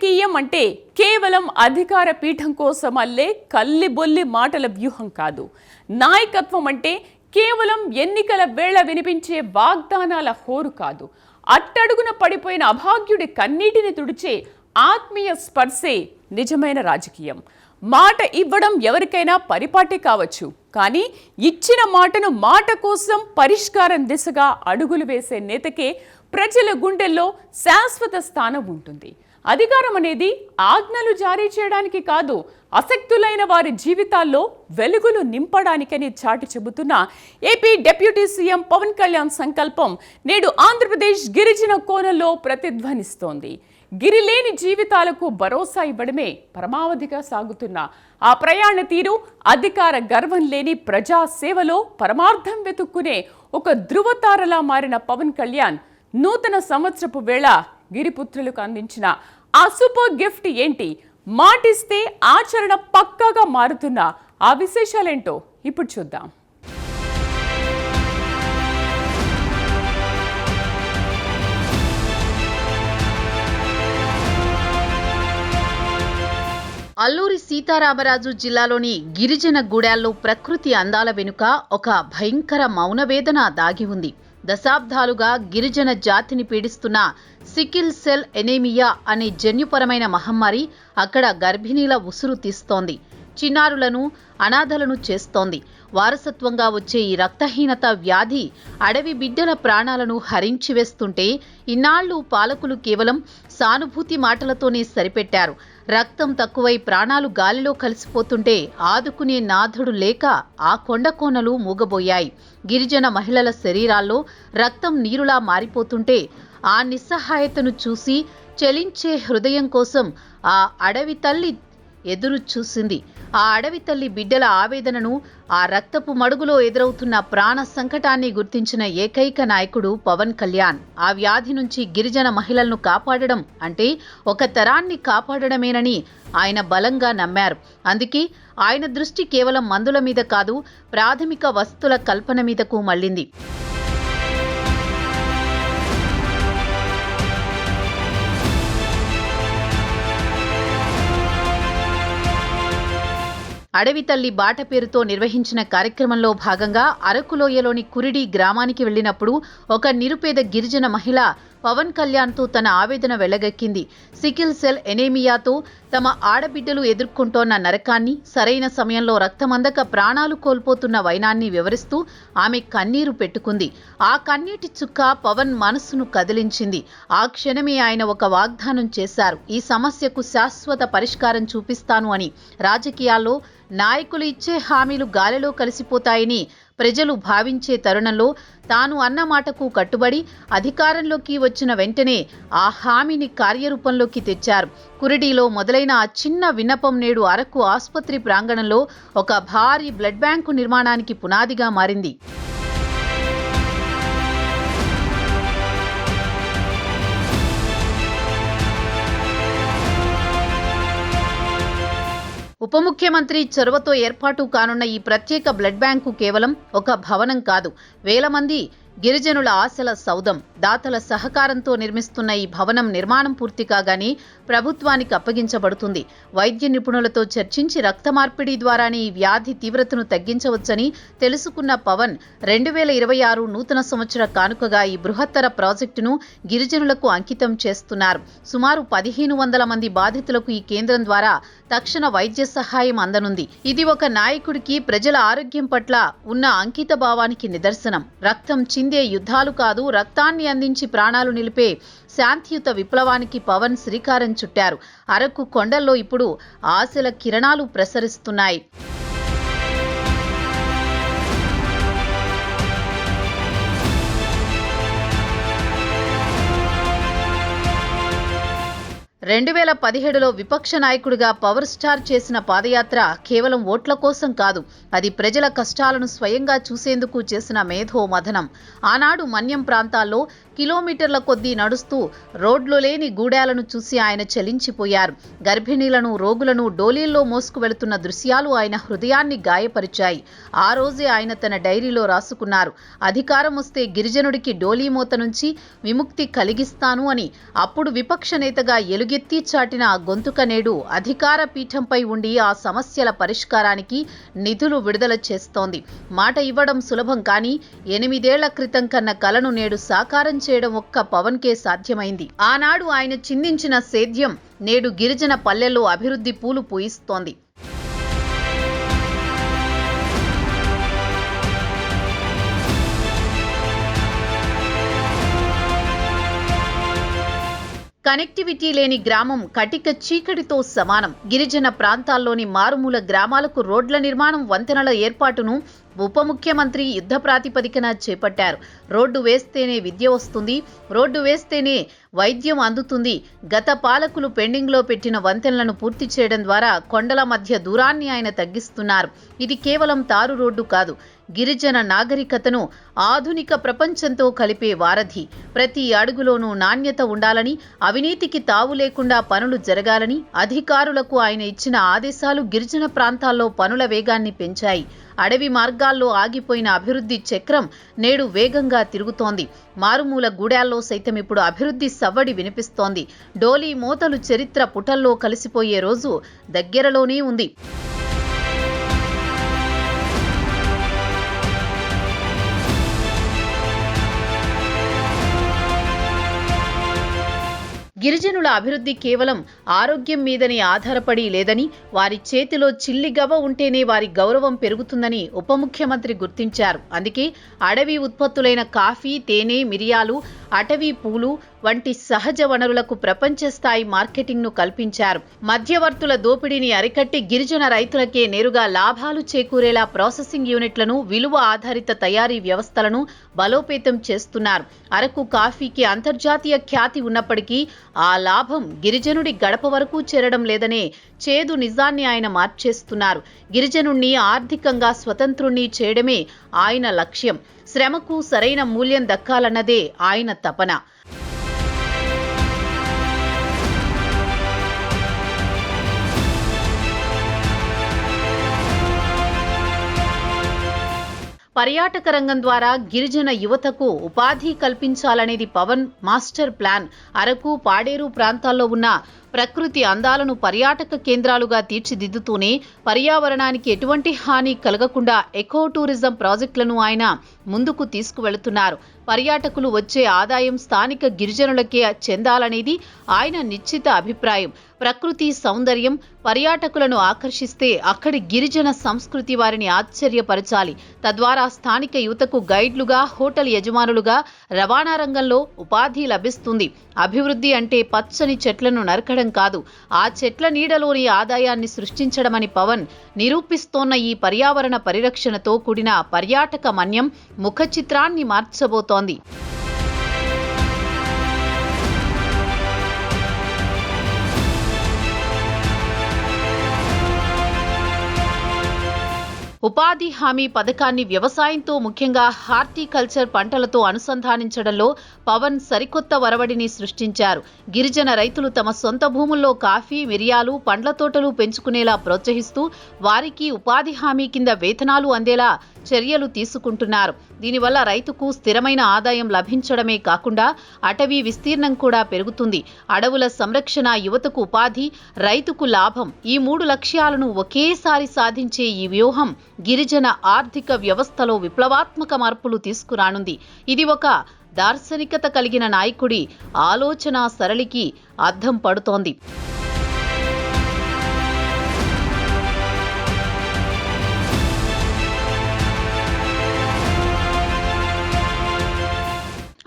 రాజకీయం అంటే కేవలం అధికార పీఠం కోసం అల్లే కల్లిబొల్లి మాటల వ్యూహం కాదు. నాయకత్వం అంటే కేవలం ఎన్నికల వేళ వినిపించే వాగ్దానాల హోరు కాదు. అట్టడుగున పడిపోయిన అభాగ్యుడి కన్నీటిని తుడిచే ఆత్మీయ స్పర్శే నిజమైన రాజకీయం. మాట ఇవ్వడం ఎవరికైనా పరిపాటి కావచ్చు, కానీ ఇచ్చిన మాటను మాట కోసం పరిష్కారం దిశగా అడుగులు వేసే నేతకే ప్రజల గుండెల్లో శాశ్వత స్థానం ఉంటుంది. అధికారం అనేది ఆజ్ఞలు జారీ చేయడానికి కాదు, ఆసక్తులైన వారి జీవితాల్లో వెలుగులు నింపడానికని చాటి చెబుతున్న AP deputy CM Pawan Kalyan సంకల్పం నేడు ఆంధ్రప్రదేశ్ గిరిజన కోణంలో ప్రతిధ్వనిస్తోంది. గిరిలేని జీవితాలకు భరోసా ఇవ్వడమే పరమావధిగా సాగుతున్న ఆ ప్రయాణ తీరు అధికార గర్వం లేని ప్రజా సేవలో పరమార్థం వెతుక్కునే ఒక ధృవతారలా మారిన పవన్ కళ్యాణ్ నూతన సంవత్సరపు వేళ గిరిపుత్రులకు అందించిన ఆ సూపర్ గిఫ్ట్ ఏంటి? మాటిస్తే ఆచరణ పక్కాగా మారుతున్న ఆ విశేషాలేంటో ఇప్పుడు చూద్దాం. అల్లూరి సీతారామరాజు జిల్లాలోని గిరిజన గూడాల్లో ప్రకృతి అందాల వెనుక ఒక భయంకర మౌనవేదన దాగి ఉంది. దశాబ్దాలుగా గిరిజన జాతిని పీడిస్తున్న సికిల్ సెల్ ఎనీమియా అనే జన్యుపరమైన మహమ్మారి అక్కడ గర్భిణీల ఉసురు తీస్తోంది, చిన్నారులను అనాథలను చేస్తోంది. వారసత్వంగా వచ్చే ఈ రక్తహీనత వ్యాధి అడవి బిడ్డల ప్రాణాలను హరించి వేస్తుంటే ఇన్నాళ్లు పాలకులు కేవలం సానుభూతి మాటలతోనే సరిపెట్టారు. రక్తం తక్కువై ప్రాణాలు గాలిలో కలిసిపోతుంటే ఆదుకునే నాథుడు లేక ఆ కొండకోనలు మూగబోయాయి. గిరిజన మహిళల శరీరాల్లో రక్తం నీరులా మారిపోతుంటే ఆ నిస్సహాయతను చూసి చలించే హృదయం కోసం ఆ అడవి తల్లి ఎదురు చూసింది. ఆ అడవి తల్లి బిడ్డల ఆవేదనను, ఆ రక్తపు మడుగులో ఎదురవుతున్న ప్రాణ సంకటాన్ని గుర్తించిన ఏకైక నాయకుడు పవన్ కళ్యాణ్. ఆ వ్యాధి నుంచి గిరిజన మహిళలను కాపాడడం అంటే ఒక తరాన్ని కాపాడడమేనని ఆయన బలంగా నమ్మారు. అందుకే ఆయన దృష్టి కేవలం మందుల మీద కాదు, ప్రాథమిక వస్తువుల కల్పన మీదకు మళ్లింది. అడవి తల్లి బాట పేరుతో నిర్వహించిన కార్యక్రమంలో భాగంగా అరకులోయలోని కురిడి గ్రామానికి వెళ్లినప్పుడు ఒక నిరుపేద గిరిజన మహిళ పవన్ కళ్యాణ్తో తన ఆవేదన వెళ్లగక్కింది. సికిల్ సెల్ ఎనీమియాతో తమ ఆడబిడ్డలు ఎదుర్కొంటోన్న నరకాన్ని, సరైన సమయంలో రక్తమందక ప్రాణాలు కోల్పోతున్న వైనాన్ని వివరిస్తూ ఆమె కన్నీరు పెట్టుకుంది. ఆ కన్నీటి చుక్క పవన్ మనస్సును కదిలించింది. ఆ క్షణమే ఆయన ఒక వాగ్దానం చేశారు, ఈ సమస్యకు శాశ్వత పరిష్కారం చూపిస్తాను అని. రాజకీయాల్లో నాయకులు ఇచ్చే హామీలు గాలిలో కలిసిపోతాయని ప్రజలు భావించే తరుణంలో తాను అన్న మాటకు కట్టుబడి అధికారంలోకి వచ్చిన వెంటనే ఆ హామీని కార్యరూపంలోకి తెచ్చారు. కురిడిలో మొదలైన ఆ చిన్న విన్నపం నేడు అరకు ఆసుపత్రి ప్రాంగణంలో ఒక భారీ బ్లడ్ బ్యాంకు నిర్మాణానికి పునాదిగా మారింది. ఉప ముఖ్యమంత్రి చొరవతో ఏర్పాటు కానున్న ఈ ప్రత్యేక బ్లడ్ బ్యాంకు కేవలం ఒక భవనం కాదు, వేల మంది గిరిజనుల ఆశల సౌధం. దాతల సహకారంతో నిర్మిస్తున్న ఈ భవనం నిర్మాణం పూర్తి కాగానే ప్రభుత్వానికి అప్పగించబడుతుంది. వైద్య నిపుణులతో చర్చించి రక్త మార్పిడి ద్వారానే ఈ వ్యాధి తీవ్రతను తగ్గించవచ్చని తెలుసుకున్న పవన్ 2026 నూతన సంవత్సర కానుకగా ఈ బృహత్తర ప్రాజెక్టును గిరిజనులకు అంకితం చేస్తున్నారు. సుమారు 1500 మంది బాధితులకు ఈ కేంద్రం ద్వారా తక్షణ వైద్య సహాయం అందనుంది. ఇది ఒక నాయకుడికి ప్రజల ఆరోగ్యం పట్ల ఉన్న అంకిత భావానికి నిదర్శనం. రక్తం చిందే యుద్ధాలు కాదు, రక్తాన్ని అందించి ప్రాణాలు నిలిపే శాంతియుత విప్లవానికి పవన్ శ్రీకారం చుట్టారు. అరకు కొండల్లో ఇప్పుడు ఆశల కిరణాలు ప్రసరిస్తున్నాయి. రెండు 2017లో విపక్ష నాయకుడిగా పవర్ స్టార్ చేసిన పాదయాత్ర కేవలం ఓట్ల కోసం కాదు, అది ప్రజల కష్టాలను స్వయంగా చూసేందుకు చేసిన మేధో మథనం. ఆనాడు మన్యం ప్రాంతాల్లో కిలోమీటర్ల కొద్దీ నడుస్తూ రోడ్లు లేని గూడాలను చూసి ఆయన చలించిపోయారు. గర్భిణీలను, రోగులను డోలీల్లో మోసుకు వెళుతున్న దృశ్యాలు ఆయన హృదయాన్ని గాయపరిచాయి. ఆ రోజే ఆయన తన డైరీలో రాసుకున్నారు, అధికారం వస్తే గిరిజనుడికి డోలీ మోత నుంచి విముక్తి కలిగిస్తాను అని. అప్పుడు విపక్ష నేతగా ఎలుగెత్తి చాటిన ఆ గొంతుక నేడు అధికార పీఠంపై ఉండి ఆ సమస్యల పరిష్కారానికి నిధులు విడుదల చేస్తోంది. మాట ఇవ్వడం సులభం, కానీ 8 ఏళ్ల క్రితం కన్న కలను నేడు సాకారం చేయడం ఒక్క పవన్ కే సాధ్యమైంది. ఆనాడు ఆయన చిందించిన సేద్యం నేడు గిరిజన పల్లెల్లో అభివృద్ధి పూలు పూయిస్తోంది. కనెక్టివిటీ లేని గ్రామం కటిక చీకటితో సమానం. గిరిజన ప్రాంతాల్లోని మారుమూల గ్రామాలకు రోడ్ల నిర్మాణం, వంతెనల ఏర్పాటును ఉప ముఖ్యమంత్రి యుద్ధ ప్రాతిపదికన చేపట్టారు. రోడ్డు వేస్తేనే విద్య వస్తుంది, రోడ్డు వేస్తేనే వైద్యం అందుతుంది. గత పాలకులు పెండింగ్లో పెట్టిన వంతెనలను పూర్తి చేయడం ద్వారా కొండల మధ్య దూరాన్ని ఆయన తగ్గిస్తున్నారు. ఇది కేవలం తారు రోడ్డు కాదు, గిరిజన నాగరికతను ఆధునిక ప్రపంచంతో కలిపే వారధి. ప్రతి అడుగులోనూ నాణ్యత ఉండాలని, అవినీతికి తావు లేకుండా పనులు జరగాలని అధికారులకు ఆయన ఇచ్చిన ఆదేశాలు గిరిజన ప్రాంతాల్లో పనుల వేగాన్ని పెంచాయి. అడవి మార్గాల్లో ఆగిపోయిన అభివృద్ధి చక్రం నేడు వేగంగా తిరుగుతోంది. మారుమూల గూడాల్లో సైతం ఇప్పుడు అభివృద్ధి సవ్వడి వినిపిస్తోంది. డోలీ మోతలు చరిత్ర పుటల్లో కలిసిపోయే రోజు దగ్గరలోనే ఉంది. గిరిజనుల అభివృద్ధి కేవలం ఆరోగ్యం మీదనే ఆధారపడి లేదని, వారి చేతిలో చిల్లిగవ్వ ఉంటేనే వారి గౌరవం పెరుగుతుందని ఉప ముఖ్యమంత్రి గుర్తించారు. అందుకే అడవి ఉత్పత్తులైన కాఫీ, తేనె, మిరియాలు, అటవీ పూలు వంటి సహజ వనరులకు ప్రపంచ స్థాయి మార్కెటింగ్ను కల్పించారు. మధ్యవర్తుల దోపిడీని అరికట్టి గిరిజన రైతులకే నేరుగా లాభాలు చేకూరేలా ప్రాసెసింగ్ యూనిట్లను, విలువ ఆధారిత తయారీ వ్యవస్థలను బలోపేతం చేస్తున్నారు. అరకు కాఫీకి అంతర్జాతీయ ఖ్యాతి ఉన్నప్పటికీ ఆ లాభం గిరిజనుడి గడప వరకు చేరడం లేదనే చేదు నిజాన్ని ఆయన మార్చేస్తున్నారు. గిరిజనుణ్ణి ఆర్థికంగా స్వతంత్రుణ్ణి చేయడమే ఆయన లక్ష్యం. శ్రమకు సరైన మూల్యం దక్కాలన్నదే ఆయన తపన. పర్యాటక రంగం ద్వారా గిరిజన యువతకు ఉపాధి కల్పించాలనేది పవన్ మాస్టర్ ప్లాన్. అరకు, పాడేరు ప్రాంతాల్లో ఉన్న ప్రకృతి అందాలను పర్యాటక కేంద్రాలుగా తీర్చిదిద్దుతూనే పర్యావరణానికి ఎటువంటి హాని కలగకుండా ఎకో టూరిజం ప్రాజెక్టులను ఆయన ముందుకు తీసుకువెళుతున్నారు. పర్యాటకులు వచ్చే ఆదాయం స్థానిక గిరిజనులకే చెందాలనేది ఆయన నిశ్చిత అభిప్రాయం. ప్రకృతి సౌందర్యం పర్యాటకులను ఆకర్షిస్తే అక్కడి గిరిజన సంస్కృతి వారిని ఆశ్చర్యపరచాలి. తద్వారా స్థానిక యువతకు గైడ్లుగా, హోటల్ యజమానులుగా, రవాణా రంగంలో ఉపాధి లభిస్తుంది. అభివృద్ధి అంటే పచ్చని చెట్లను నరకడం కాదు, ఆ చెట్ల నీడలోని ఆదాయాన్ని సృష్టించడమని పవన్ నిరూపిస్తోన్న ఈ పర్యావరణ పరిరక్షణతో కూడిన పర్యాటక మన్యం ముఖ చిత్రాన్ని మార్చబోతోంది. ఉపాధి హామీ పథకాన్ని వ్యవసాయంతో, ముఖ్యంగా హార్టికల్చర్ పంటలతో అనుసంధానించడంలో పవన్ సరికొత్త వరవడిని సృష్టించారు. గిరిజన రైతులు తమ సొంత భూముల్లో కాఫీ, మిరియాలు, పండ్ల తోటలు పెంచుకునేలా ప్రోత్సహిస్తూ వారికి ఉపాధి హామీ కింద వేతనాలు అందేలా చర్యలు తీసుకుంటున్నారు. దీనివల్ల రైతుకు స్థిరమైన ఆదాయం లభించడమే కాకుండా అటవీ విస్తీర్ణం కూడా పెరుగుతుంది. అడవుల సంరక్షణ, యువతకు ఉపాధి, రైతుకు లాభం, ఈ 3 లక్ష్యాలను ఒకేసారి సాధించే ఈ వ్యూహం గిరిజన ఆర్థిక వ్యవస్థలో విప్లవాత్మక మార్పులు తీసుకురానుంది. ఇది ఒక దార్శనికత కలిగిన నాయకుడి ఆలోచన సరళికి అద్దం పడుతోంది.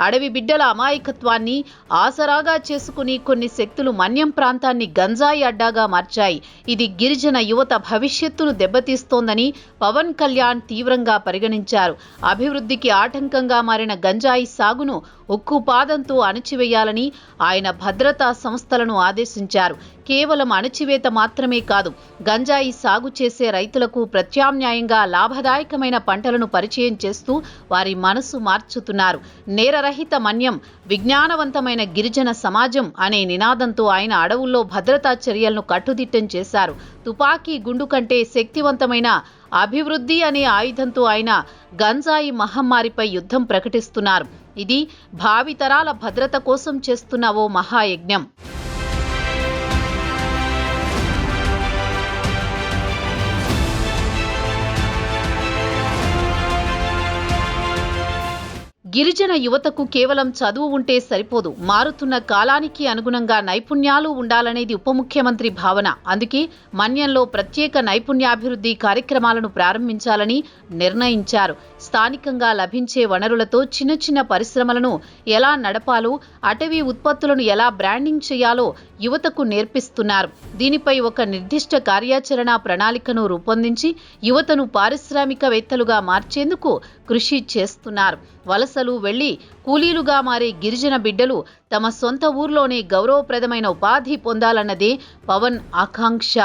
అడవి బిడ్డల అమాయకత్వాన్ని ఆసరాగా చేసుకుని కొన్ని శక్తులు మన్యం ప్రాంతాన్ని గంజాయి అడ్డాగా మార్చాయి. ఇది గిరిజన యువత భవిష్యత్తును దెబ్బతీస్తోందని పవన్ కళ్యాణ్ తీవ్రంగా పరిగణించారు. అభివృద్ధికి ఆటంకంగా మారిన గంజాయి సాగును ఉక్కుపాదంతో అణచివేయాలని ఆయన భద్రతా సంస్థలను ఆదేశించారు. కేవలం అణచివేత మాత్రమే కాదు, గంజాయి సాగు చేసే రైతులకు ప్రత్యామ్నాయంగా లాభదాయకమైన పంటలను పరిచయం చేస్తూ వారి మనసు మార్చుతున్నారు. నేరరహిత మన్యం, విజ్ఞానవంతమైన గిరిజన సమాజం అనే నినాదంతో ఆయన అడవుల్లో భద్రతా చర్యలను కట్టుదిట్టం చేశారు. తుపాకీ గుండు కంటే శక్తివంతమైన అభివృద్ధి అనే ఆయుధంతో ఆయన గంజాయి మహమ్మారిపై యుద్ధం ప్రకటిస్తున్నారు. ఇది భావితరాల భద్రత కోసం చేస్తున్న ఓ మహాయజ్ఞం. గిరిజన యువతకు కేవలం చదువు ఉంటే సరిపోదు, మారుతున్న కాలానికి అనుగుణంగా నైపుణ్యాలు ఉండాలనేది ఉప ముఖ్యమంత్రి భావన. అందుకే మన్యంలో ప్రత్యేక నైపుణ్యాభివృద్ధి కార్యక్రమాలను ప్రారంభించాలని నిర్ణయించారు. స్థానికంగా లభించే వనరులతో చిన్న చిన్న పరిశ్రమలను ఎలా నడపాలో, అటవీ ఉత్పత్తులను ఎలా బ్రాండింగ్ చేయాలో యువతకు నేర్పిస్తున్నారు. దీనిపై ఒక నిర్దిష్ట కార్యాచరణ ప్రణాళికను రూపొందించి యువతను పారిశ్రామికవేత్తలుగా మార్చేందుకు కృషి చేస్తున్నారు. వలసలు వెళ్లి కూలీలుగా మారే గిరిజన బిడ్డలు తమ సొంత ఊర్లోనే గౌరవప్రదమైన ఉపాధి పొందాలన్నదే పవన్ ఆకాంక్ష.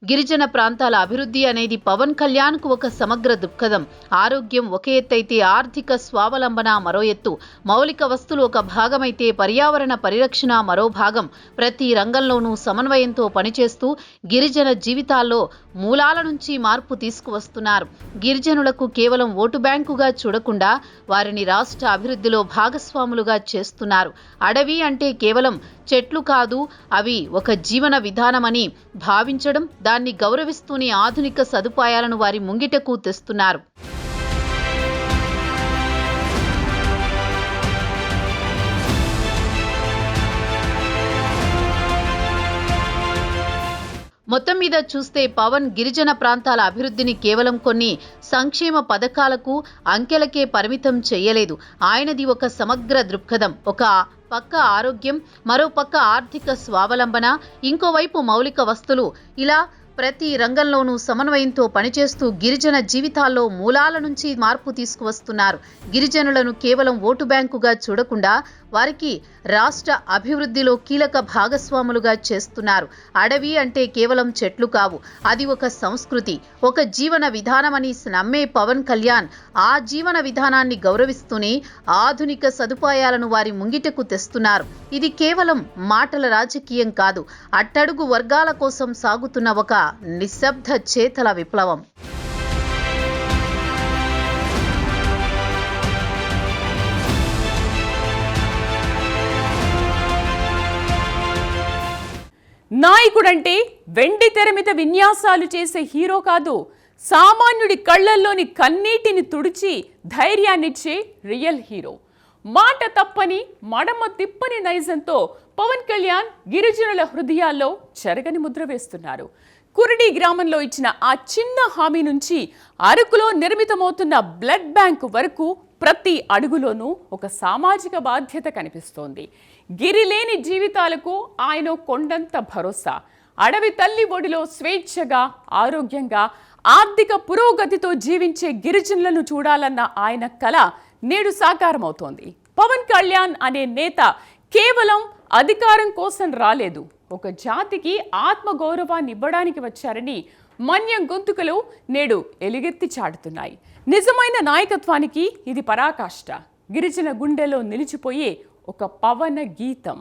గిరిజన ప్రాంతాల అభివృద్ధి అనేది పవన్ కళ్యాణ్కు ఒక సమగ్ర దృక్పథం. ఆరోగ్యం ఒక ఎత్తైతే ఆర్థిక స్వావలంబన మరో ఎత్తు. మౌలిక వస్తువులు ఒక భాగమైతే పర్యావరణ పరిరక్షణ మరో భాగం. ప్రతి రంగంలోనూ సమన్వయంతో పనిచేస్తూ గిరిజన జీవితాల్లో మూలాల నుంచి మార్పు తీసుకువస్తున్నారు. గిరిజనులకు కేవలం ఓటు బ్యాంకుగా చూడకుండా వారిని రాష్ట్ర అభివృద్ధిలో భాగస్వాములుగా చేస్తున్నారు. అడవి అంటే కేవలం చెట్లు కాదు, అవి ఒక జీవన విధానమని భావించడం, దాన్ని గౌరవిస్తూనే ఆధునిక సదుపాయాలను వారి ముంగిటకు తెస్తున్నారు. మొత్తం మీద చూస్తే పవన్ గిరిజన ప్రాంతాల అభివృద్ధిని కేవలం కొన్ని సంక్షేమ పథకాలకు, అంకెలకే పరిమితం చేయలేదు. ఆయనది ఒక సమగ్ర దృక్పథం. ఒక పక్క ఆరోగ్యం, మరో పక్క ఆర్థిక స్వావలంబన, ఇంకోవైపు మౌలిక వస్తువులు. ఇలా ప్రతి రంగంలోనూ సమన్వయంతో పనిచేస్తూ గిరిజన జీవితాల్లో మూలాల నుంచి మార్పు తీసుకువస్తున్నారు. గిరిజనులను కేవలం ఓటు బ్యాంకుగా చూడకుండా వారికి రాష్ట్ర అభివృద్ధిలో కీలక భాగస్వాములుగా చేస్తున్నారు. అడవి అంటే కేవలం చెట్లు కావు, అది ఒక సంస్కృతి, ఒక జీవన విధానమని నమ్మే పవన్ కళ్యాణ్ ఆ జీవన విధానాన్ని గౌరవిస్తూనే ఆధునిక సదుపాయాలను వారి ముంగిటకు తెస్తున్నారు. ఇది కేవలం మాటల రాజకీయం కాదు, అట్టడుగు వర్గాల కోసం సాగుతున్న ఒక నిశ్శబ్ద చేతల విప్లవం. నాయకుడంటే వెండి తెర మీద విన్యాసాలు చేసే హీరో కాదు, సామాన్యుడి కళ్లల్లోని కన్నీటిని తుడిచి ధైర్యాన్నిచ్చే రియల్ హీరో. మాట తప్పని, మడమ తిప్పని నైజంతో పవన్ కళ్యాణ్ గిరిజనుల హృదయాల్లో చెరగని ముద్ర వేస్తున్నారు. కురిడి గ్రామంలో ఇచ్చిన ఆ చిన్న హామీ నుంచి అరకులో నిర్మితమవుతున్న బ్లడ్ బ్యాంక్ వరకు ప్రతి అడుగులోనూ ఒక సామాజిక బాధ్యత కనిపిస్తోంది. గిరిలేని జీవితాలకు ఆయన కొండంత భరోసా. అడవి తల్లి ఒడిలో స్వేచ్ఛగా, ఆరోగ్యంగా, ఆర్థిక పురోగతితో జీవించే గిరిజనులను చూడాలన్న ఆయన కల నేడు సాకారమవుతోంది. పవన్ కళ్యాణ్ అనే నేత కేవలం అధికారం కోసం రాలేదు, ఒక జాతికి ఆత్మగౌరవాన్ని ఇవ్వడానికి వచ్చారని మన్యం గొంతుకలు నేడు ఎలుగెత్తి చాటుతున్నాయి. నిజమైన నాయకత్వానికి ఇది పరాకాష్ట, గిరిజన గుండెలో నిలిచిపోయే ఒక పవన గీతం.